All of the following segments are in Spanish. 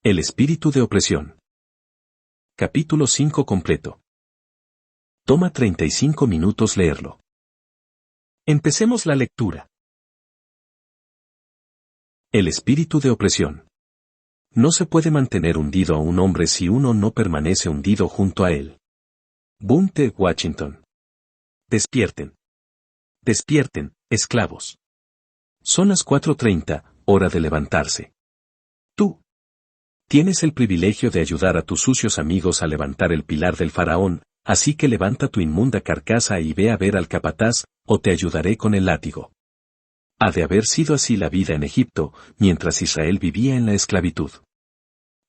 El espíritu de opresión. Capítulo 5 completo. Toma 35 minutos leerlo. Empecemos la lectura. El espíritu de opresión. No se puede mantener hundido a un hombre si uno no permanece hundido junto a él. Boone T. Washington. Despierten. Despierten, esclavos. Son las 4:30, hora de levantarse. Tú tienes el privilegio de ayudar a tus sucios amigos a levantar el pilar del faraón, así que levanta tu inmunda carcasa y ve a ver al capataz, o te ayudaré con el látigo. Ha de haber sido así la vida en Egipto, mientras Israel vivía en la esclavitud.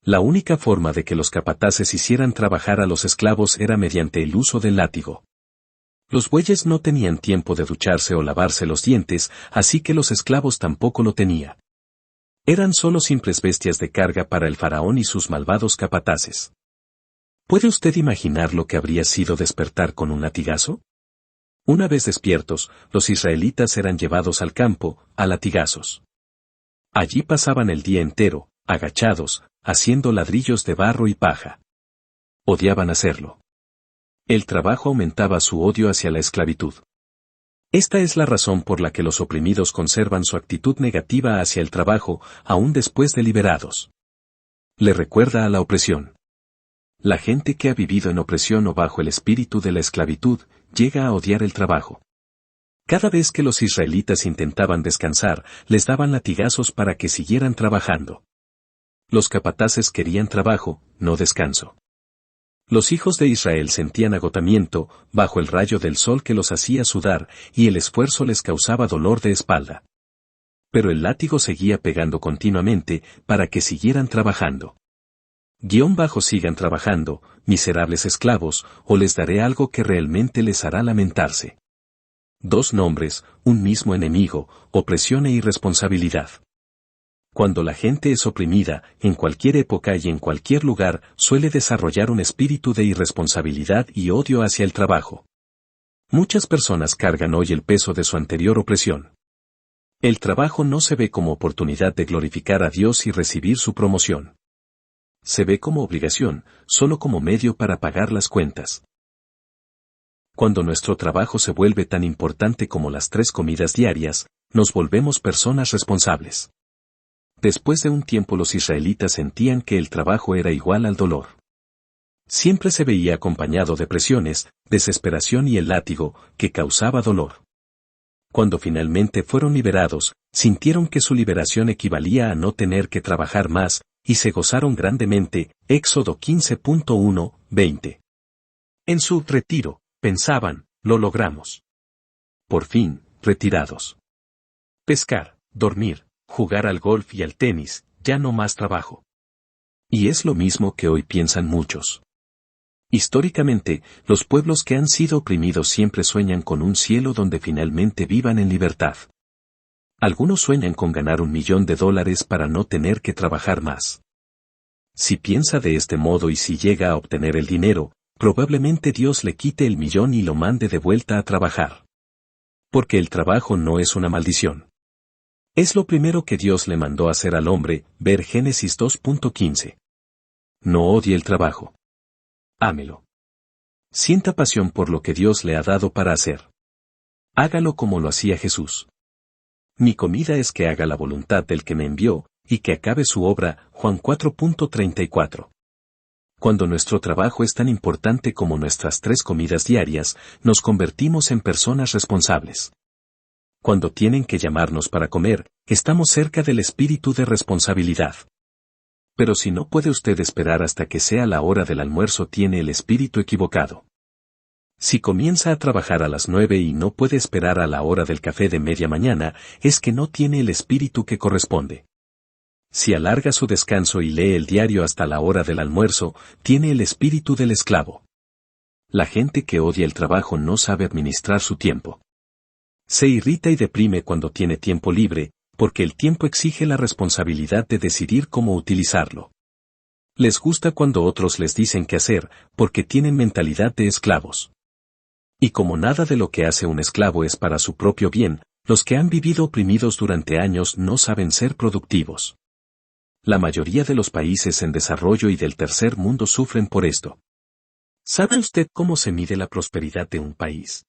La única forma de que los capataces hicieran trabajar a los esclavos era mediante el uso del látigo. Los bueyes no tenían tiempo de ducharse o lavarse los dientes, así que los esclavos tampoco lo tenían. Eran solo simples bestias de carga para el faraón y sus malvados capataces. ¿Puede usted imaginar lo que habría sido despertar con un latigazo? Una vez despiertos, los israelitas eran llevados al campo, a latigazos. Allí pasaban el día entero, agachados, haciendo ladrillos de barro y paja. Odiaban hacerlo. El trabajo aumentaba su odio hacia la esclavitud. Esta es la razón por la que los oprimidos conservan su actitud negativa hacia el trabajo, aún después de liberados. Le recuerda a la opresión. La gente que ha vivido en opresión o bajo el espíritu de la esclavitud, llega a odiar el trabajo. Cada vez que los israelitas intentaban descansar, les daban latigazos para que siguieran trabajando. Los capataces querían trabajo, no descanso. Los hijos de Israel sentían agotamiento, bajo el rayo del sol que los hacía sudar, y el esfuerzo les causaba dolor de espalda. Pero el látigo seguía pegando continuamente, para que siguieran trabajando. Sigan trabajando, miserables esclavos, o les daré algo que realmente les hará lamentarse. Dos nombres, un mismo enemigo, opresión e irresponsabilidad. Cuando la gente es oprimida, en cualquier época y en cualquier lugar, suele desarrollar un espíritu de irresponsabilidad y odio hacia el trabajo. Muchas personas cargan hoy el peso de su anterior opresión. El trabajo no se ve como oportunidad de glorificar a Dios y recibir su promoción. Se ve como obligación, solo como medio para pagar las cuentas. Cuando nuestro trabajo se vuelve tan importante como las 3 comidas diarias, nos volvemos personas responsables. Después de un tiempo los israelitas sentían que el trabajo era igual al dolor. Siempre se veía acompañado de presiones, desesperación y el látigo, que causaba dolor. Cuando finalmente fueron liberados, sintieron que su liberación equivalía a no tener que trabajar más, y se gozaron grandemente. Éxodo 15.1, 20. En su retiro, pensaban, lo logramos. Por fin, retirados. Pescar, dormir, jugar al golf y al tenis, ya no más trabajo. Y es lo mismo que hoy piensan muchos. Históricamente, los pueblos que han sido oprimidos siempre sueñan con un cielo donde finalmente vivan en libertad. Algunos sueñan con ganar $1 millón para no tener que trabajar más. Si piensa de este modo y si llega a obtener el dinero, probablemente Dios le quite el millón y lo mande de vuelta a trabajar. Porque el trabajo no es una maldición. Es lo primero que Dios le mandó hacer al hombre, ver Génesis 2.15. No odie el trabajo. Ámelo. Sienta pasión por lo que Dios le ha dado para hacer. Hágalo como lo hacía Jesús. Mi comida es que haga la voluntad del que me envió, y que acabe su obra, Juan 4.34. Cuando nuestro trabajo es tan importante como nuestras 3 comidas diarias, nos convertimos en personas responsables. Cuando tienen que llamarnos para comer, estamos cerca del espíritu de responsabilidad. Pero si no puede usted esperar hasta que sea la hora del almuerzo, tiene el espíritu equivocado. Si comienza a trabajar a las 9 y no puede esperar a la hora del café de media mañana, es que no tiene el espíritu que corresponde. Si alarga su descanso y lee el diario hasta la hora del almuerzo, tiene el espíritu del esclavo. La gente que odia el trabajo no sabe administrar su tiempo. Se irrita y deprime cuando tiene tiempo libre, porque el tiempo exige la responsabilidad de decidir cómo utilizarlo. Les gusta cuando otros les dicen qué hacer, porque tienen mentalidad de esclavos. Y como nada de lo que hace un esclavo es para su propio bien, los que han vivido oprimidos durante años no saben ser productivos. La mayoría de los países en desarrollo y del tercer mundo sufren por esto. ¿Sabe usted cómo se mide la prosperidad de un país?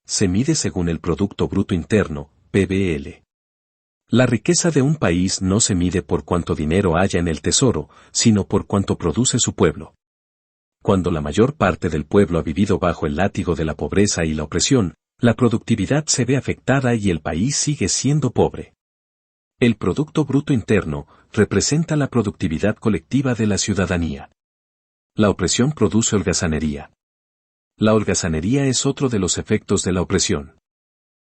Se mide según el Producto Bruto Interno, PBL. La riqueza de un país no se mide por cuánto dinero haya en el tesoro, sino por cuánto produce su pueblo. Cuando la mayor parte del pueblo ha vivido bajo el látigo de la pobreza y la opresión, la productividad se ve afectada y el país sigue siendo pobre. El Producto Bruto Interno representa la productividad colectiva de la ciudadanía. La opresión produce holgazanería. La holgazanería es otro de los efectos de la opresión.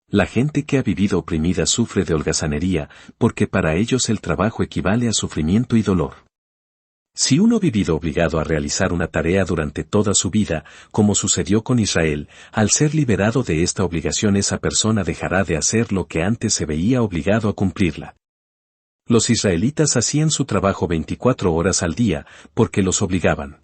La gente que ha vivido oprimida sufre de holgazanería, porque para ellos el trabajo equivale a sufrimiento y dolor. Si uno ha vivido obligado a realizar una tarea durante toda su vida, como sucedió con Israel, al ser liberado de esta obligación esa persona dejará de hacer lo que antes se veía obligado a cumplirla. Los israelitas hacían su trabajo 24 horas al día, porque los obligaban.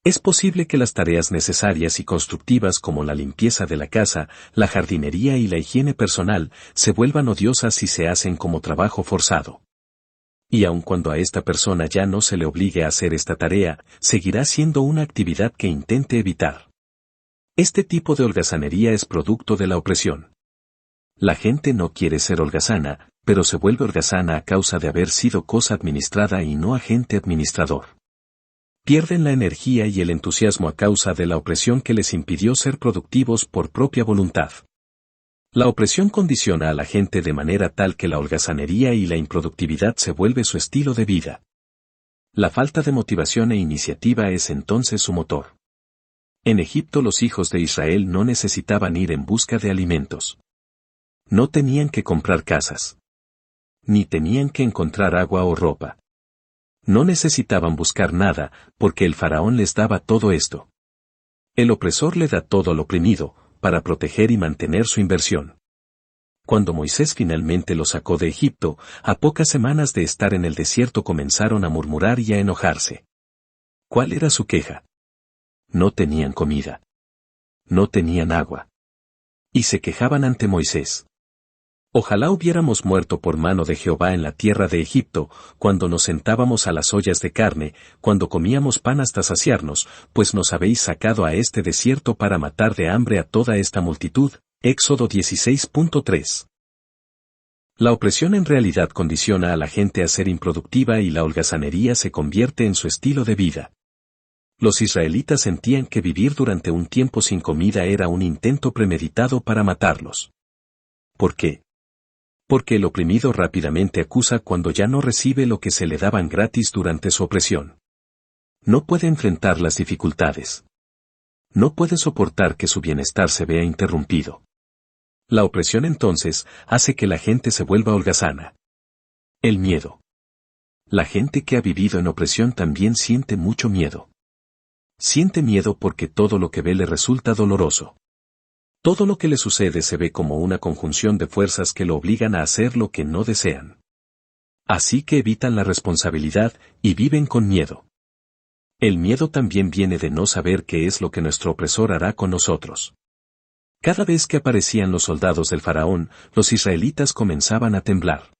Es posible que las tareas necesarias y constructivas como la limpieza de la casa, la jardinería y la higiene personal, se vuelvan odiosas si se hacen como trabajo forzado. Y aun cuando a esta persona ya no se le obligue a hacer esta tarea, seguirá siendo una actividad que intente evitar. Este tipo de holgazanería es producto de la opresión. La gente no quiere ser holgazana, pero se vuelve holgazana a causa de haber sido cosa administrada y no agente administrador. Pierden la energía y el entusiasmo a causa de la opresión que les impidió ser productivos por propia voluntad. La opresión condiciona a la gente de manera tal que la holgazanería y la improductividad se vuelve su estilo de vida. La falta de motivación e iniciativa es entonces su motor. En Egipto los hijos de Israel no necesitaban ir en busca de alimentos. No tenían que comprar casas. Ni tenían que encontrar agua o ropa. No necesitaban buscar nada, porque el faraón les daba todo esto. El opresor le da todo al oprimido, para proteger y mantener su inversión. Cuando Moisés finalmente los sacó de Egipto, a pocas semanas de estar en el desierto comenzaron a murmurar y a enojarse. ¿Cuál era su queja? No tenían comida. No tenían agua. Y se quejaban ante Moisés. Ojalá hubiéramos muerto por mano de Jehová en la tierra de Egipto, cuando nos sentábamos a las ollas de carne, cuando comíamos pan hasta saciarnos, pues nos habéis sacado a este desierto para matar de hambre a toda esta multitud. Éxodo 16.3. La opresión en realidad condiciona a la gente a ser improductiva y la holgazanería se convierte en su estilo de vida. Los israelitas sentían que vivir durante un tiempo sin comida era un intento premeditado para matarlos. ¿Por qué? Porque el oprimido rápidamente acusa cuando ya no recibe lo que se le daban gratis durante su opresión. No puede enfrentar las dificultades. No puede soportar que su bienestar se vea interrumpido. La opresión entonces hace que la gente se vuelva holgazana. El miedo. La gente que ha vivido en opresión también siente mucho miedo. Siente miedo porque todo lo que ve le resulta doloroso. Todo lo que le sucede se ve como una conjunción de fuerzas que lo obligan a hacer lo que no desean. Así que evitan la responsabilidad y viven con miedo. El miedo también viene de no saber qué es lo que nuestro opresor hará con nosotros. Cada vez que aparecían los soldados del faraón, los israelitas comenzaban a temblar.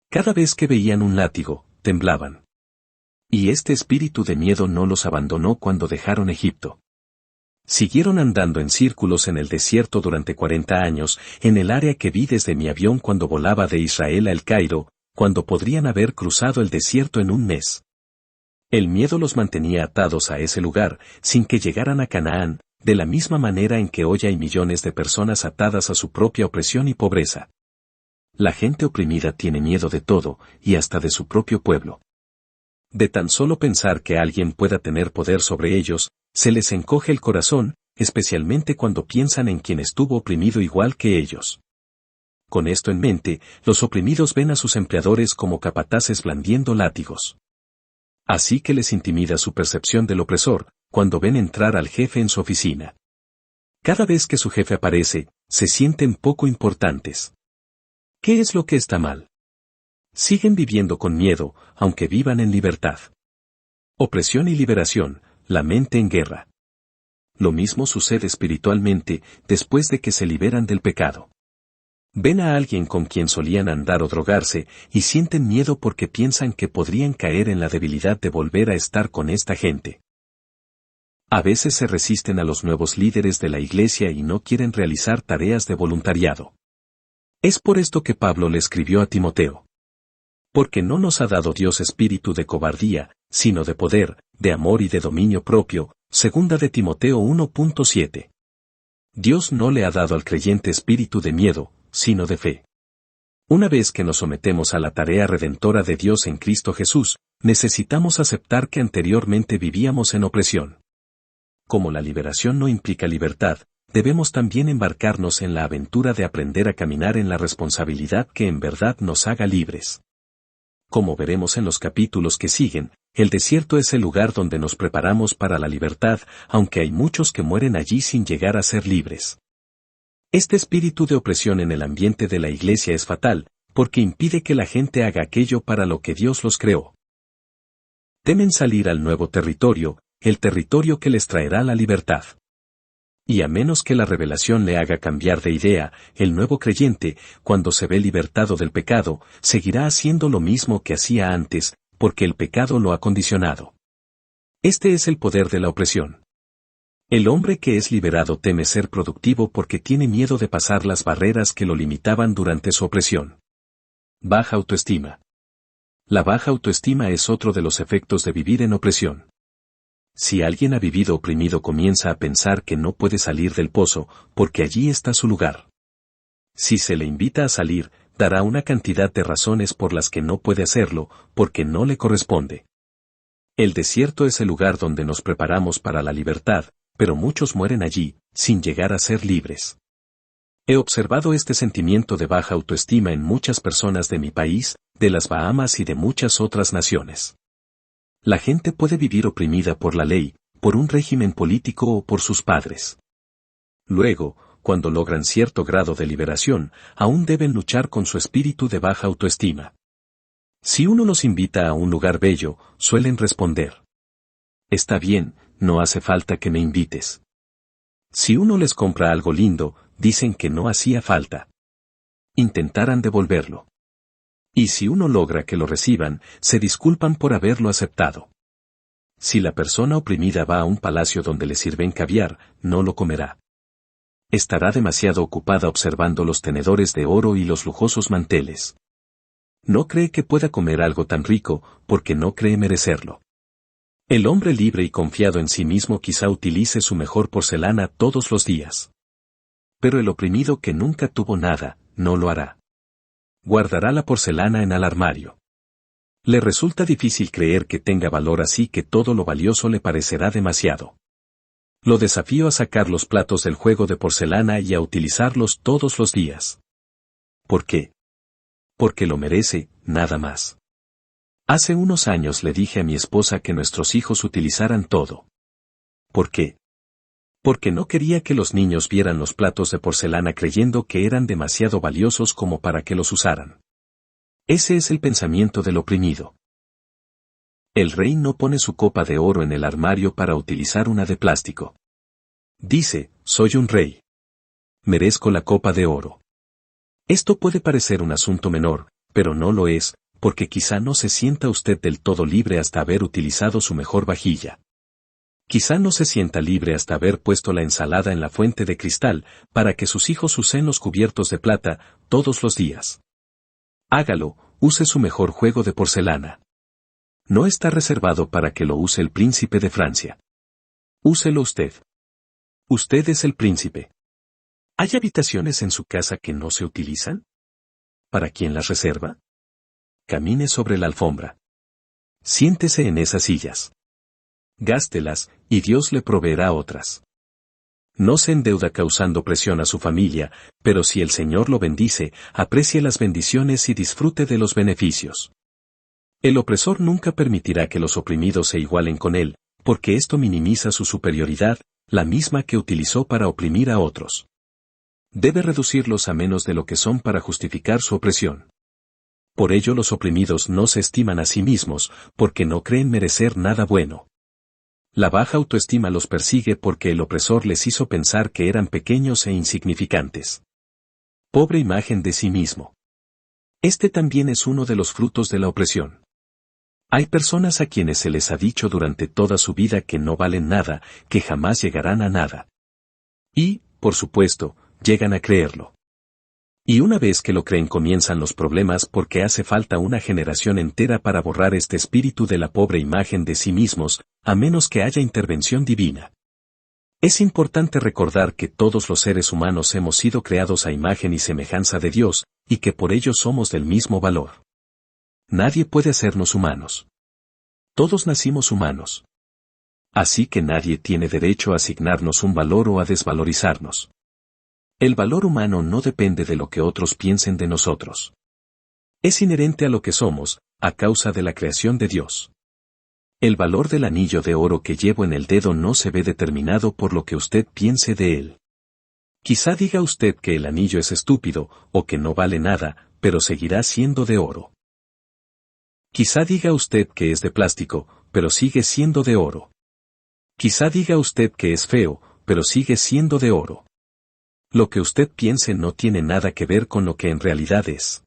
Cada vez que veían un látigo, temblaban. Y este espíritu de miedo no los abandonó cuando dejaron Egipto. Siguieron andando en círculos en el desierto durante 40 años, en el área que vi desde mi avión cuando volaba de Israel a El Cairo, cuando podrían haber cruzado el desierto en un mes. El miedo los mantenía atados a ese lugar, sin que llegaran a Canaán, de la misma manera en que hoy hay millones de personas atadas a su propia opresión y pobreza. La gente oprimida tiene miedo de todo, y hasta de su propio pueblo. De tan solo pensar que alguien pueda tener poder sobre ellos, se les encoge el corazón, especialmente cuando piensan en quien estuvo oprimido igual que ellos. Con esto en mente, los oprimidos ven a sus empleadores como capataces blandiendo látigos. Así que les intimida su percepción del opresor, cuando ven entrar al jefe en su oficina. Cada vez que su jefe aparece, se sienten poco importantes. ¿Qué es lo que está mal? Siguen viviendo con miedo, aunque vivan en libertad. Opresión y liberación, la mente en guerra. Lo mismo sucede espiritualmente después de que se liberan del pecado. Ven a alguien con quien solían andar o drogarse y sienten miedo porque piensan que podrían caer en la debilidad de volver a estar con esta gente. A veces se resisten a los nuevos líderes de la iglesia y no quieren realizar tareas de voluntariado. Es por esto que Pablo le escribió a Timoteo. Porque no nos ha dado Dios espíritu de cobardía, sino de poder, de amor y de dominio propio, segunda de Timoteo 1.7. Dios no le ha dado al creyente espíritu de miedo, sino de fe. Una vez que nos sometemos a la tarea redentora de Dios en Cristo Jesús, necesitamos aceptar que anteriormente vivíamos en opresión. Como la liberación no implica libertad, debemos también embarcarnos en la aventura de aprender a caminar en la responsabilidad que en verdad nos haga libres. Como veremos en los capítulos que siguen, el desierto es el lugar donde nos preparamos para la libertad, aunque hay muchos que mueren allí sin llegar a ser libres. Este espíritu de opresión en el ambiente de la iglesia es fatal, porque impide que la gente haga aquello para lo que Dios los creó. Temen salir al nuevo territorio, el territorio que les traerá la libertad. Y a menos que la revelación le haga cambiar de idea, el nuevo creyente, cuando se ve libertado del pecado, seguirá haciendo lo mismo que hacía antes, porque el pecado lo ha condicionado. Este es el poder de la opresión. El hombre que es liberado teme ser productivo porque tiene miedo de pasar las barreras que lo limitaban durante su opresión. Baja autoestima. La baja autoestima es otro de los efectos de vivir en opresión. Si alguien ha vivido oprimido comienza a pensar que no puede salir del pozo, porque allí está su lugar. Si se le invita a salir, dará una cantidad de razones por las que no puede hacerlo, porque no le corresponde. El desierto es el lugar donde nos preparamos para la libertad, pero muchos mueren allí, sin llegar a ser libres. He observado este sentimiento de baja autoestima en muchas personas de mi país, de las Bahamas y de muchas otras naciones. La gente puede vivir oprimida por la ley, por un régimen político o por sus padres. Luego, cuando logran cierto grado de liberación, aún deben luchar con su espíritu de baja autoestima. Si uno los invita a un lugar bello, suelen responder: está bien, no hace falta que me invites. Si uno les compra algo lindo, dicen que no hacía falta. Intentarán devolverlo. Y si uno logra que lo reciban, se disculpan por haberlo aceptado. Si la persona oprimida va a un palacio donde le sirven caviar, no lo comerá. Estará demasiado ocupada observando los tenedores de oro y los lujosos manteles. No cree que pueda comer algo tan rico, porque no cree merecerlo. El hombre libre y confiado en sí mismo quizá utilice su mejor porcelana todos los días. Pero el oprimido que nunca tuvo nada, no lo hará. Guardará la porcelana en el armario. Le resulta difícil creer que tenga valor, así que todo lo valioso le parecerá demasiado. Lo desafío a sacar los platos del juego de porcelana y a utilizarlos todos los días. ¿Por qué? Porque lo merece, nada más. Hace unos años le dije a mi esposa que nuestros hijos utilizaran todo. ¿Por qué? Porque no quería que los niños vieran los platos de porcelana creyendo que eran demasiado valiosos como para que los usaran. Ese es el pensamiento del oprimido. El rey no pone su copa de oro en el armario para utilizar una de plástico. Dice: soy un rey. Merezco la copa de oro. Esto puede parecer un asunto menor, pero no lo es, porque quizá no se sienta usted del todo libre hasta haber utilizado su mejor vajilla. Quizá no se sienta libre hasta haber puesto la ensalada en la fuente de cristal, para que sus hijos usen los cubiertos de plata, todos los días. Hágalo, use su mejor juego de porcelana. No está reservado para que lo use el príncipe de Francia. Úselo usted. Usted es el príncipe. ¿Hay habitaciones en su casa que no se utilizan? ¿Para quién las reserva? Camine sobre la alfombra. Siéntese en esas sillas. Gástelas, y Dios le proveerá otras. No se endeuda causando presión a su familia, pero si el Señor lo bendice, aprecie las bendiciones y disfrute de los beneficios. El opresor nunca permitirá que los oprimidos se igualen con él, porque esto minimiza su superioridad, la misma que utilizó para oprimir a otros. Debe reducirlos a menos de lo que son para justificar su opresión. Por ello los oprimidos no se estiman a sí mismos, porque no creen merecer nada bueno. La baja autoestima los persigue porque el opresor les hizo pensar que eran pequeños e insignificantes. Pobre imagen de sí mismo. Este también es uno de los frutos de la opresión. Hay personas a quienes se les ha dicho durante toda su vida que no valen nada, que jamás llegarán a nada. Y, por supuesto, llegan a creerlo. Y una vez que lo creen comienzan los problemas porque hace falta una generación entera para borrar este espíritu de la pobre imagen de sí mismos, a menos que haya intervención divina. Es importante recordar que todos los seres humanos hemos sido creados a imagen y semejanza de Dios, y que por ello somos del mismo valor. Nadie puede hacernos humanos. Todos nacimos humanos. Así que nadie tiene derecho a asignarnos un valor o a desvalorizarnos. El valor humano no depende de lo que otros piensen de nosotros. Es inherente a lo que somos, a causa de la creación de Dios. El valor del anillo de oro que llevo en el dedo no se ve determinado por lo que usted piense de él. Quizá diga usted que el anillo es estúpido, o que no vale nada, pero seguirá siendo de oro. Quizá diga usted que es de plástico, pero sigue siendo de oro. Quizá diga usted que es feo, pero sigue siendo de oro. Lo que usted piense no tiene nada que ver con lo que en realidad es.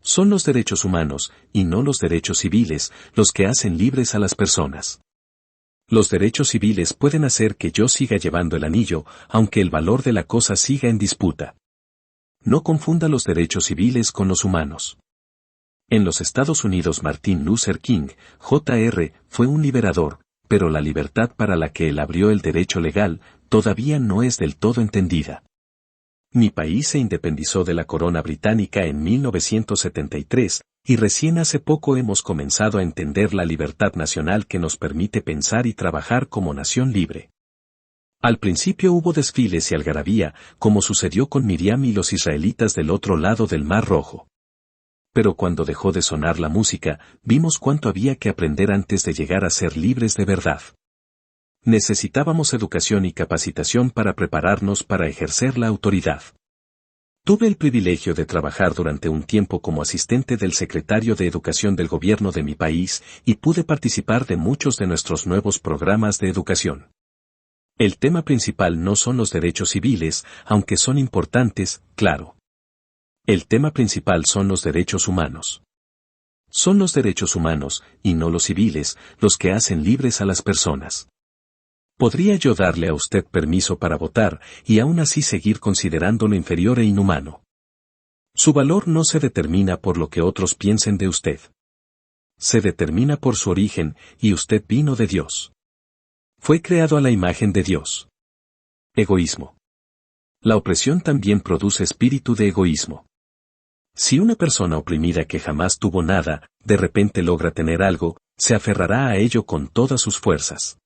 Son los derechos humanos, y no los derechos civiles, los que hacen libres a las personas. Los derechos civiles pueden hacer que yo siga llevando el anillo, aunque el valor de la cosa siga en disputa. No confunda los derechos civiles con los humanos. En los Estados Unidos Martin Luther King, Jr., fue un liberador, pero la libertad para la que él abrió el derecho legal, todavía no es del todo entendida. Mi país se independizó de la corona británica en 1973, y recién hace poco hemos comenzado a entender la libertad nacional que nos permite pensar y trabajar como nación libre. Al principio hubo desfiles y algarabía, como sucedió con Miriam y los israelitas del otro lado del Mar Rojo. Pero cuando dejó de sonar la música, vimos cuánto había que aprender antes de llegar a ser libres de verdad. Necesitábamos educación y capacitación para prepararnos para ejercer la autoridad. Tuve el privilegio de trabajar durante un tiempo como asistente del secretario de Educación del gobierno de mi país y pude participar de muchos de nuestros nuevos programas de educación. El tema principal no son los derechos civiles, aunque son importantes, claro. El tema principal son los derechos humanos. Son los derechos humanos, y no los civiles, los que hacen libres a las personas. ¿Podría yo darle a usted permiso para votar, y aún así seguir considerándolo inferior e inhumano? Su valor no se determina por lo que otros piensen de usted. Se determina por su origen, y usted vino de Dios. Fue creado a la imagen de Dios. Egoísmo. La opresión también produce espíritu de egoísmo. Si una persona oprimida que jamás tuvo nada, de repente logra tener algo, se aferrará a ello con todas sus fuerzas.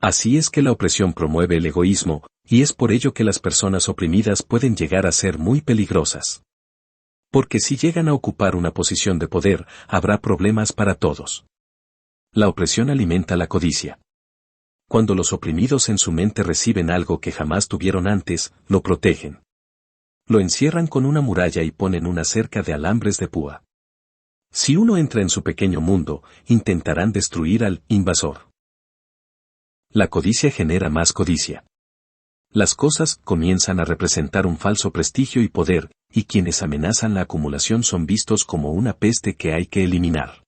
Así es que la opresión promueve el egoísmo, y es por ello que las personas oprimidas pueden llegar a ser muy peligrosas. Porque si llegan a ocupar una posición de poder, habrá problemas para todos. La opresión alimenta la codicia. Cuando los oprimidos en su mente reciben algo que jamás tuvieron antes, lo protegen. Lo encierran con una muralla y ponen una cerca de alambres de púa. Si uno entra en su pequeño mundo, intentarán destruir al invasor. La codicia genera más codicia. Las cosas comienzan a representar un falso prestigio y poder, y quienes amenazan la acumulación son vistos como una peste que hay que eliminar.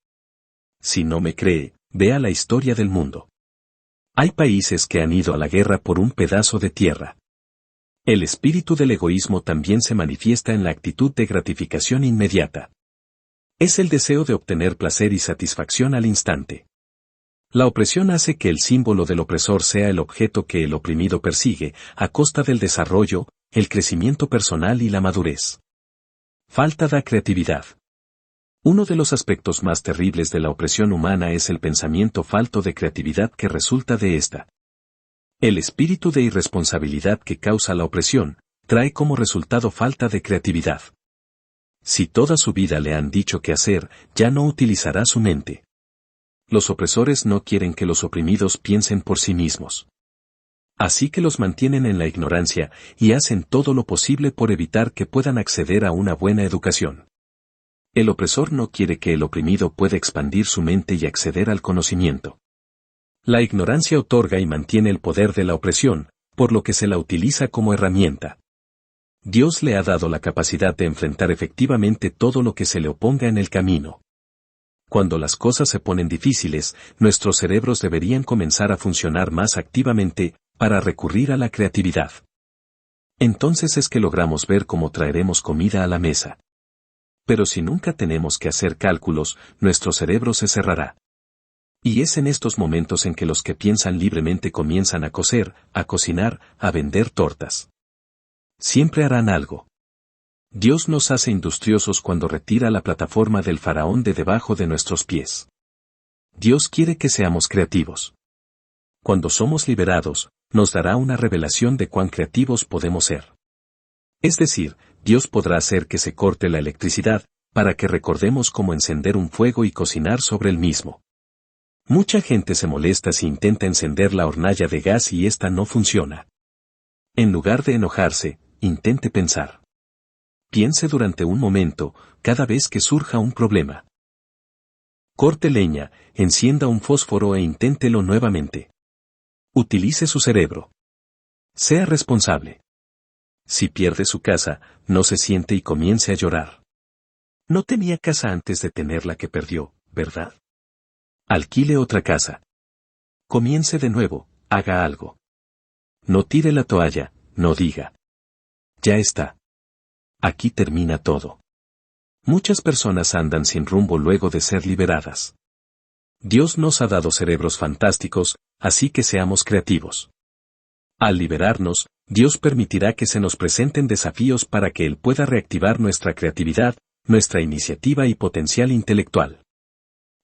Si no me cree, vea la historia del mundo. Hay países que han ido a la guerra por un pedazo de tierra. El espíritu del egoísmo también se manifiesta en la actitud de gratificación inmediata. Es el deseo de obtener placer y satisfacción al instante. La opresión hace que el símbolo del opresor sea el objeto que el oprimido persigue, a costa del desarrollo, el crecimiento personal y la madurez. Falta de creatividad. Uno de los aspectos más terribles de la opresión humana es el pensamiento falto de creatividad que resulta de esta. El espíritu de irresponsabilidad que causa la opresión, trae como resultado falta de creatividad. Si toda su vida le han dicho qué hacer, ya no utilizará su mente. Los opresores no quieren que los oprimidos piensen por sí mismos. Así que los mantienen en la ignorancia, y hacen todo lo posible por evitar que puedan acceder a una buena educación. El opresor no quiere que el oprimido pueda expandir su mente y acceder al conocimiento. La ignorancia otorga y mantiene el poder de la opresión, por lo que se la utiliza como herramienta. Dios le ha dado la capacidad de enfrentar efectivamente todo lo que se le oponga en el camino. Cuando las cosas se ponen difíciles, nuestros cerebros deberían comenzar a funcionar más activamente, para recurrir a la creatividad. Entonces es que logramos ver cómo traeremos comida a la mesa. Pero si nunca tenemos que hacer cálculos, nuestro cerebro se cerrará. Y es en estos momentos en que los que piensan libremente comienzan a coser, a cocinar, a vender tortas. Siempre harán algo. Dios nos hace industriosos cuando retira la plataforma del faraón de debajo de nuestros pies. Dios quiere que seamos creativos. Cuando somos liberados, nos dará una revelación de cuán creativos podemos ser. Es decir, Dios podrá hacer que se corte la electricidad, para que recordemos cómo encender un fuego y cocinar sobre el mismo. Mucha gente se molesta si intenta encender la hornalla de gas y esta no funciona. En lugar de enojarse, intente pensar. Piense durante un momento, cada vez que surja un problema. Corte leña, encienda un fósforo e inténtelo nuevamente. Utilice su cerebro. Sea responsable. Si pierde su casa, no se siente y comience a llorar. No tenía casa antes de tener la que perdió, ¿verdad? Alquile otra casa. Comience de nuevo, haga algo. No tire la toalla, no diga. Ya está. Aquí termina todo. Muchas personas andan sin rumbo luego de ser liberadas. Dios nos ha dado cerebros fantásticos, así que seamos creativos. Al liberarnos, Dios permitirá que se nos presenten desafíos para que Él pueda reactivar nuestra creatividad, nuestra iniciativa y potencial intelectual.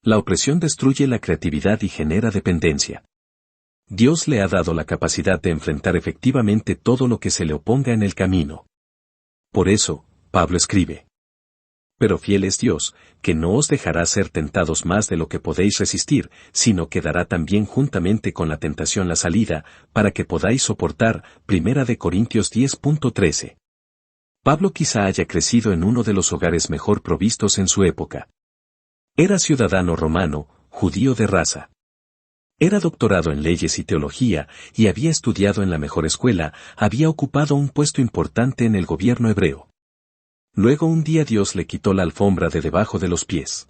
La opresión destruye la creatividad y genera dependencia. Dios le ha dado la capacidad de enfrentar efectivamente todo lo que se le oponga en el camino. Por eso, Pablo escribe: Pero fiel es Dios, que no os dejará ser tentados más de lo que podéis resistir, sino que dará también juntamente con la tentación la salida, para que podáis soportar. 1 Corintios 10.13. Pablo quizá haya crecido en uno de los hogares mejor provistos en su época. Era ciudadano romano, judío de raza. Era doctorado en leyes y teología, y había estudiado en la mejor escuela, había ocupado un puesto importante en el gobierno hebreo. Luego un día Dios le quitó la alfombra de debajo de los pies.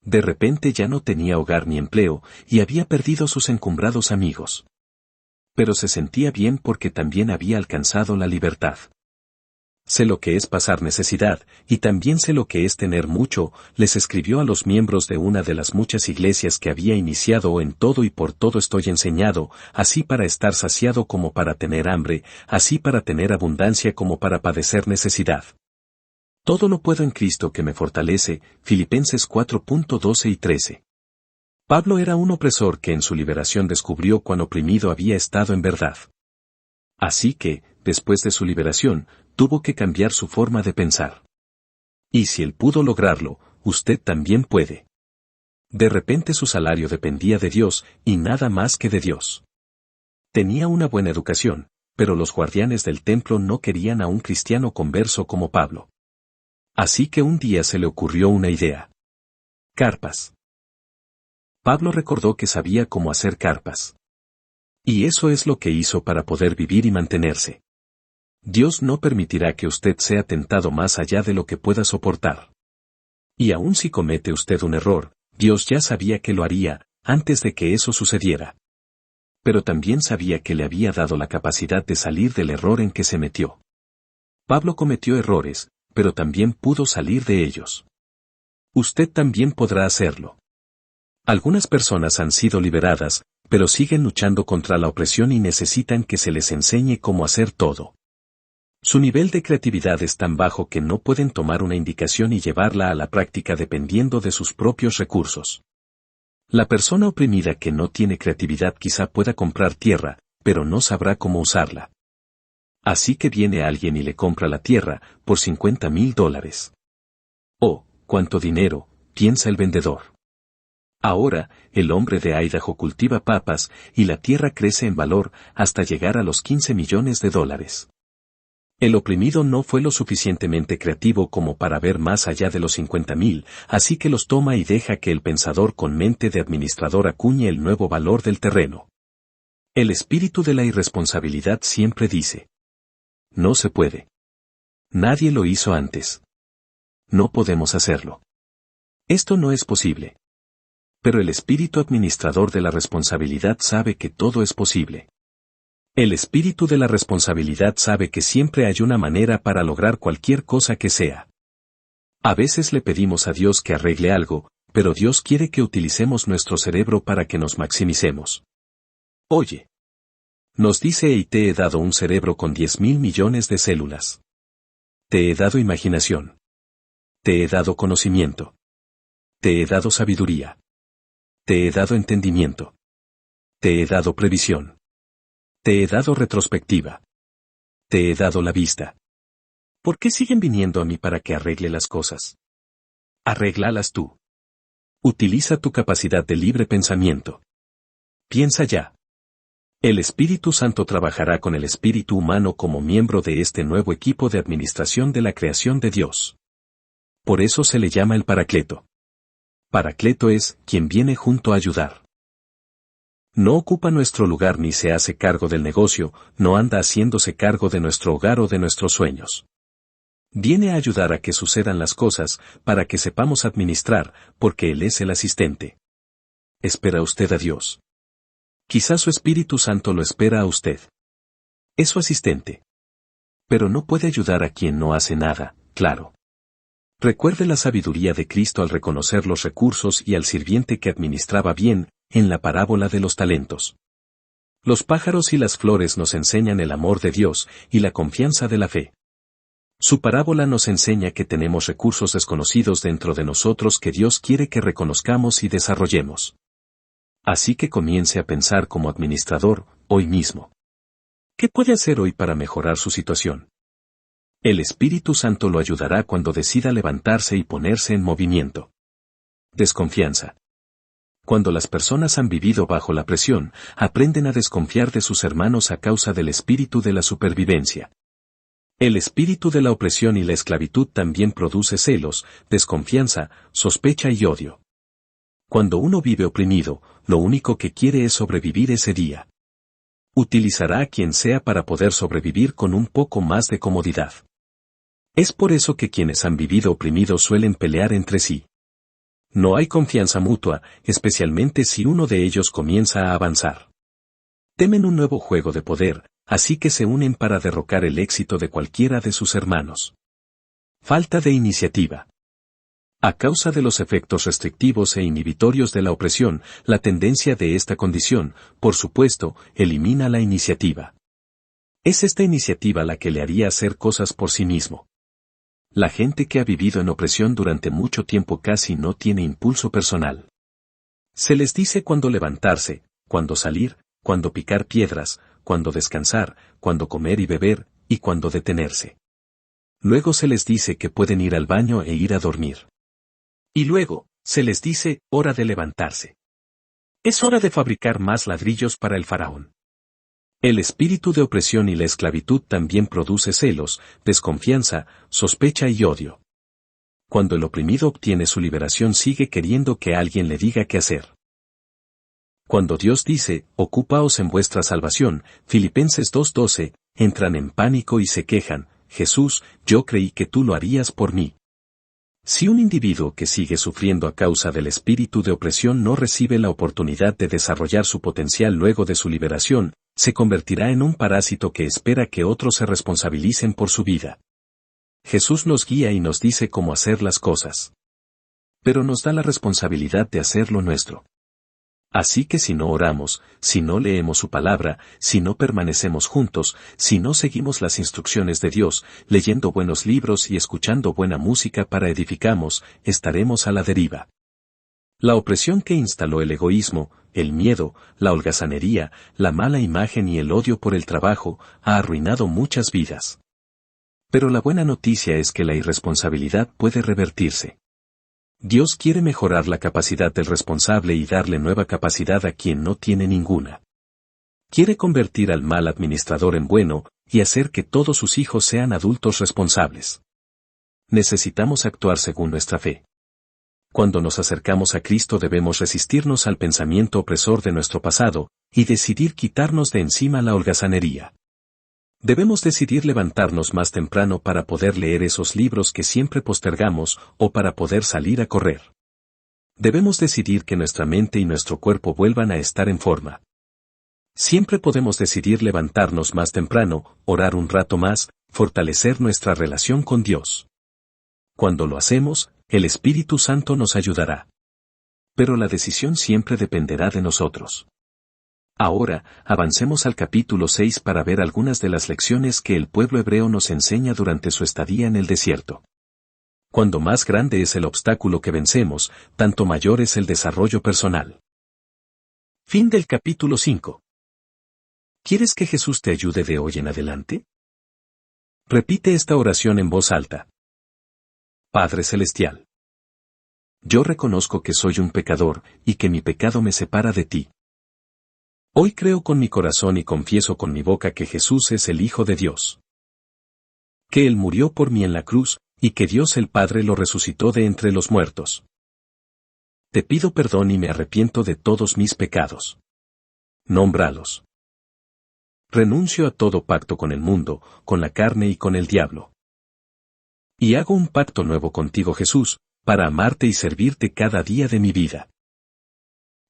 De repente ya no tenía hogar ni empleo, y había perdido sus encumbrados amigos. Pero se sentía bien porque también había alcanzado la libertad. Sé lo que es pasar necesidad, y también sé lo que es tener mucho, les escribió a los miembros de una de las muchas iglesias que había iniciado. En todo y por todo estoy enseñado, así para estar saciado como para tener hambre, así para tener abundancia como para padecer necesidad. Todo lo puedo en Cristo que me fortalece. Filipenses 4.12 y 13. Pablo era un opresor que en su liberación descubrió cuán oprimido había estado en verdad. Así que, después de su liberación, tuvo que cambiar su forma de pensar. Y si él pudo lograrlo, usted también puede. De repente su salario dependía de Dios, y nada más que de Dios. Tenía una buena educación, pero los guardianes del templo no querían a un cristiano converso como Pablo. Así que un día se le ocurrió una idea. Carpas. Pablo recordó que sabía cómo hacer carpas. Y eso es lo que hizo para poder vivir y mantenerse. Dios no permitirá que usted sea tentado más allá de lo que pueda soportar. Y aun si comete usted un error, Dios ya sabía que lo haría, antes de que eso sucediera. Pero también sabía que le había dado la capacidad de salir del error en que se metió. Pablo cometió errores, pero también pudo salir de ellos. Usted también podrá hacerlo. Algunas personas han sido liberadas, pero siguen luchando contra la opresión y necesitan que se les enseñe cómo hacer todo. Su nivel de creatividad es tan bajo que no pueden tomar una indicación y llevarla a la práctica dependiendo de sus propios recursos. La persona oprimida que no tiene creatividad quizá pueda comprar tierra, pero no sabrá cómo usarla. Así que viene alguien y le compra la tierra por $50,000. Oh, cuánto dinero, piensa el vendedor. Ahora, el hombre de Idaho cultiva papas y la tierra crece en valor hasta llegar a los $15 millones. El oprimido no fue lo suficientemente creativo como para ver más allá de los 50,000, así que los toma y deja que el pensador con mente de administrador acuñe el nuevo valor del terreno. El espíritu de la irresponsabilidad siempre dice: no se puede. Nadie lo hizo antes. No podemos hacerlo. Esto no es posible. Pero el espíritu administrador de la responsabilidad sabe que todo es posible. El espíritu de la responsabilidad sabe que siempre hay una manera para lograr cualquier cosa que sea. A veces le pedimos a Dios que arregle algo, pero Dios quiere que utilicemos nuestro cerebro para que nos maximicemos. Oye. Nos dice y te he dado un cerebro con 10.000 millones de células. Te he dado imaginación. Te he dado conocimiento. Te he dado sabiduría. Te he dado entendimiento. Te he dado previsión. Te he dado retrospectiva. Te he dado la vista. ¿Por qué siguen viniendo a mí para que arregle las cosas? Arréglalas tú. Utiliza tu capacidad de libre pensamiento. Piensa ya. El Espíritu Santo trabajará con el espíritu humano como miembro de este nuevo equipo de administración de la creación de Dios. Por eso se le llama el Paracleto. Paracleto es quien viene junto a ayudar. No ocupa nuestro lugar ni se hace cargo del negocio, no anda haciéndose cargo de nuestro hogar o de nuestros sueños. Viene a ayudar a que sucedan las cosas, para que sepamos administrar, porque Él es el asistente. ¿Espera usted a Dios? Quizás su Espíritu Santo lo espera a usted. Es su asistente. Pero no puede ayudar a quien no hace nada, claro. Recuerde la sabiduría de Cristo al reconocer los recursos y al sirviente que administraba bien, en la parábola de los talentos. Los pájaros y las flores nos enseñan el amor de Dios y la confianza de la fe. Su parábola nos enseña que tenemos recursos desconocidos dentro de nosotros que Dios quiere que reconozcamos y desarrollemos. Así que comience a pensar como administrador, hoy mismo. ¿Qué puede hacer hoy para mejorar su situación? El Espíritu Santo lo ayudará cuando decida levantarse y ponerse en movimiento. Desconfianza. Cuando las personas han vivido bajo la presión, aprenden a desconfiar de sus hermanos a causa del espíritu de la supervivencia. El espíritu de la opresión y la esclavitud también produce celos, desconfianza, sospecha y odio. Cuando uno vive oprimido, lo único que quiere es sobrevivir ese día. Utilizará a quien sea para poder sobrevivir con un poco más de comodidad. Es por eso que quienes han vivido oprimidos suelen pelear entre sí. No hay confianza mutua, especialmente si uno de ellos comienza a avanzar. Temen un nuevo juego de poder, así que se unen para derrocar el éxito de cualquiera de sus hermanos. Falta de iniciativa. A causa de los efectos restrictivos e inhibitorios de la opresión, la tendencia de esta condición, por supuesto, elimina la iniciativa. Es esta iniciativa la que le haría hacer cosas por sí mismo. La gente que ha vivido en opresión durante mucho tiempo casi no tiene impulso personal. Se les dice cuándo levantarse, cuándo salir, cuándo picar piedras, cuándo descansar, cuándo comer y beber, y cuándo detenerse. Luego se les dice que pueden ir al baño e ir a dormir. Y luego, se les dice, hora de levantarse. Es hora de fabricar más ladrillos para el faraón. El espíritu de opresión y la esclavitud también produce celos, desconfianza, sospecha y odio. Cuando el oprimido obtiene su liberación sigue queriendo que alguien le diga qué hacer. Cuando Dios dice, ocupaos en vuestra salvación, Filipenses 2:12, entran en pánico y se quejan, Jesús, yo creí que tú lo harías por mí. Si un individuo que sigue sufriendo a causa del espíritu de opresión no recibe la oportunidad de desarrollar su potencial luego de su liberación, se convertirá en un parásito que espera que otros se responsabilicen por su vida. Jesús nos guía y nos dice cómo hacer las cosas. Pero nos da la responsabilidad de hacer lo nuestro. Así que si no oramos, si no leemos su palabra, si no permanecemos juntos, si no seguimos las instrucciones de Dios, leyendo buenos libros y escuchando buena música para edificamos, estaremos a la deriva. La opresión que instaló el egoísmo, el miedo, la holgazanería, la mala imagen y el odio por el trabajo, ha arruinado muchas vidas. Pero la buena noticia es que la irresponsabilidad puede revertirse. Dios quiere mejorar la capacidad del responsable y darle nueva capacidad a quien no tiene ninguna. Quiere convertir al mal administrador en bueno, y hacer que todos sus hijos sean adultos responsables. Necesitamos actuar según nuestra fe. Cuando nos acercamos a Cristo debemos resistirnos al pensamiento opresor de nuestro pasado, y decidir quitarnos de encima la holgazanería. Debemos decidir levantarnos más temprano para poder leer esos libros que siempre postergamos o para poder salir a correr. Debemos decidir que nuestra mente y nuestro cuerpo vuelvan a estar en forma. Siempre podemos decidir levantarnos más temprano, orar un rato más, fortalecer nuestra relación con Dios. Cuando lo hacemos, el Espíritu Santo nos ayudará. Pero la decisión siempre dependerá de nosotros. Ahora, avancemos al capítulo 6 para ver algunas de las lecciones que el pueblo hebreo nos enseña durante su estadía en el desierto. Cuando más grande es el obstáculo que vencemos, tanto mayor es el desarrollo personal. Fin del capítulo 5. ¿Quieres que Jesús te ayude de hoy en adelante? Repite esta oración en voz alta. Padre Celestial. Yo reconozco que soy un pecador y que mi pecado me separa de ti. Hoy creo con mi corazón y confieso con mi boca que Jesús es el Hijo de Dios. Que Él murió por mí en la cruz, y que Dios el Padre lo resucitó de entre los muertos. Te pido perdón y me arrepiento de todos mis pecados. Nómbralos. Renuncio a todo pacto con el mundo, con la carne y con el diablo. Y hago un pacto nuevo contigo, Jesús, para amarte y servirte cada día de mi vida.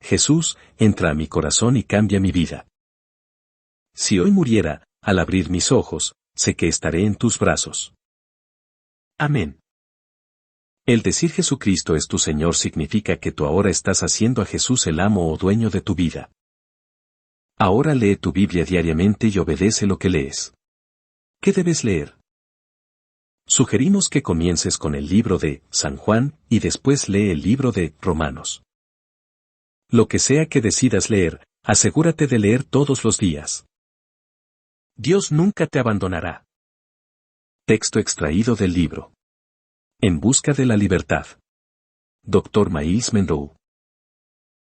Jesús, entra a mi corazón y cambia mi vida. Si hoy muriera, al abrir mis ojos, sé que estaré en tus brazos. Amén. El decir Jesucristo es tu Señor significa que tú ahora estás haciendo a Jesús el amo o dueño de tu vida. Ahora lee tu Biblia diariamente y obedece lo que lees. ¿Qué debes leer? Sugerimos que comiences con el libro de San Juan y después lee el libro de Romanos. Lo que sea que decidas leer, asegúrate de leer todos los días. Dios nunca te abandonará. Texto extraído del libro En busca de la libertad. Dr. Myles Munroe.